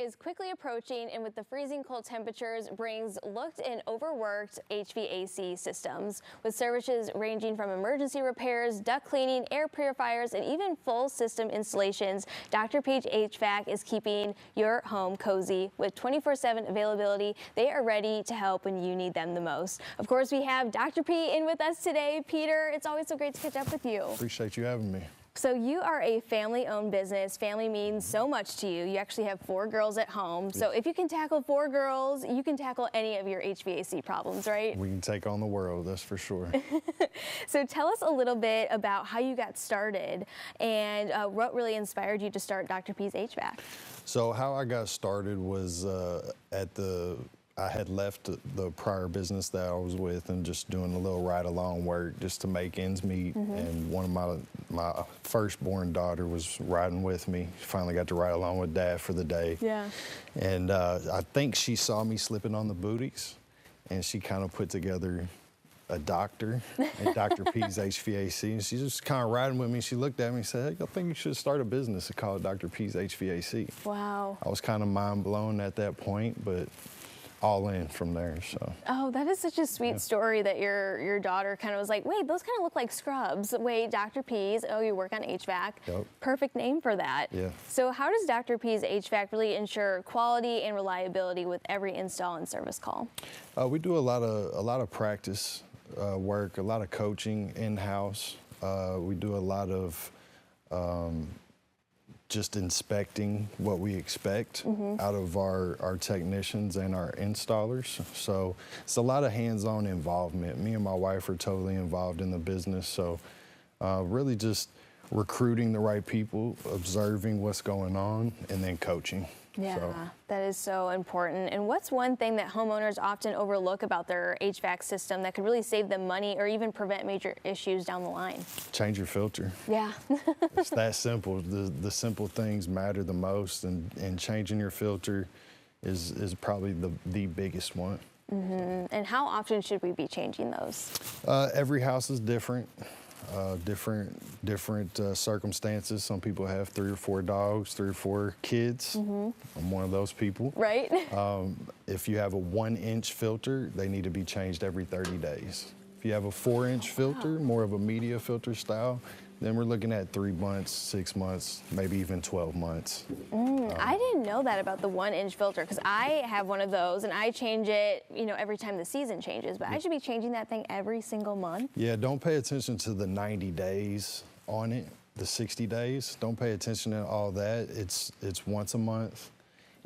is quickly approaching, and with the freezing cold temperatures brings looked and overworked HVAC systems, with services ranging from emergency repairs, duct cleaning, air purifiers, and even full system installations. Dr. P's HVAC is keeping your home cozy with 24/7 availability. They are ready to help when you need them the most. Of course, we have Dr. P in with us today. Peter, it's always so great to catch up with you. Appreciate you having me. So you are a family-owned business. Family means so much to you. You actually have 4 girls at home. So if you can tackle 4 girls, you can tackle any of your HVAC problems, right? We can take on the world, that's for sure. So tell us a little bit about how you got started and what really inspired you to start Dr. P's HVAC. So how I got started was I had left the prior business that I was with and just doing a little ride-along work just to make ends meet. And one of my firstborn daughter was riding with me. She finally got to ride along with Dad for the day. Yeah. And I think she saw me slipping on the booties, and she kind of put together a doctor at Dr. P's HVAC, and she's just kind of riding with me. She looked at me and said, "Hey, I think you should start a business and call it Dr. P's HVAC." Wow. I was kind of mind blown at that point, but all in from there. So. Oh, that is such a sweet story that your daughter kind of was like, wait, those kind of look like scrubs. Wait, Dr. P's, oh, you work on HVAC. Yep. Perfect name for that. Yeah. So how does Dr. P's HVAC really ensure quality and reliability with every install and service call? We do a lot of practice work, a lot of coaching in-house. We do a lot of just inspecting what we expect out of our technicians and our installers. So it's a lot of hands-on involvement. Me and my wife are totally involved in the business. So really just recruiting the right people, observing what's going on, and then coaching. Yeah, so. That is so important. And what's one thing that homeowners often overlook about their HVAC system that could really save them money or even prevent major issues down the line? Change your filter. Yeah. It's that simple. The simple things matter the most, and changing your filter is probably the biggest one. And how often should we be changing those? Every house is different. Different circumstances. Some people have 3 or 4 dogs, 3 or 4 kids. I'm one of those people. Right. If you have a 1-inch filter, they need to be changed every 30 days. If you have a 4-inch filter, more of a media filter style, then we're looking at 3 months, 6 months, maybe even 12 months. I didn't know that about the 1-inch filter, because I have one of those and I change it, every time the season changes, but I should be changing that thing every single month. Yeah, don't pay attention to the 90 days on it, the 60 days. Don't pay attention to all that. It's once a month.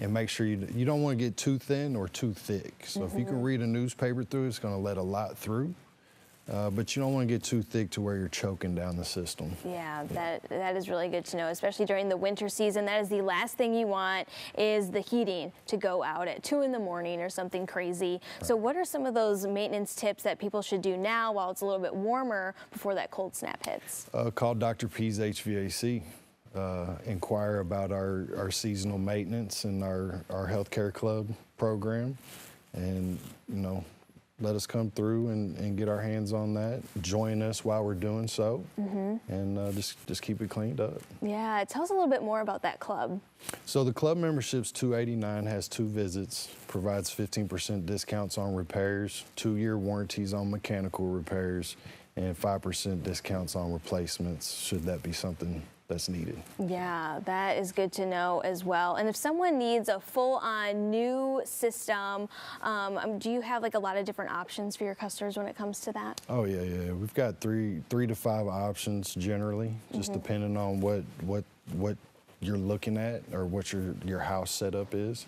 And make sure you don't want to get too thin or too thick. So if you can read a newspaper through, it's going to let a lot through. But you don't want to get too thick to where you're choking down the system. Yeah, that is really good to know, especially during the winter season. That is the last thing you want, is the heating to go out at 2 in the morning or something crazy. Right. So what are some of those maintenance tips that people should do now while it's a little bit warmer before that cold snap hits? Call Dr. P's HVAC. Inquire about our seasonal maintenance and our healthcare club program, and let us come through and get our hands on that. Join us while we're doing so, and just keep it cleaned up. Yeah, tell us a little bit more about that club. So the club membership's $289, has 2 visits, provides 15% discounts on repairs, 2-year warranties on mechanical repairs, and 5% discounts on replacements, should that be something that's needed. Yeah, that is good to know as well. And if someone needs a full-on new system, do you have a lot of different options for your customers when it comes to that? Oh yeah. We've got 3 to 5 options generally, just depending on what you're looking at or what your house setup is.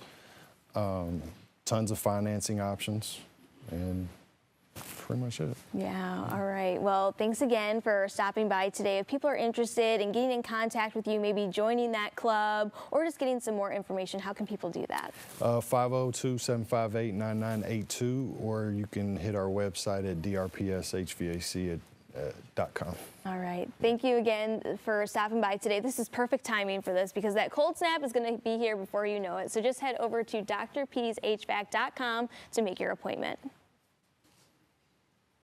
Tons of financing options, and pretty much it. Yeah, all right. Well, thanks again for stopping by today. If people are interested in getting in contact with you, maybe joining that club or just getting some more information, how can people do that? 502-758-9982, or you can hit our website at drpshvac.com. All right. Thank you again for stopping by today. This is perfect timing for this, because that cold snap is going to be here before you know it. So just head over to drpshvac.com to make your appointment.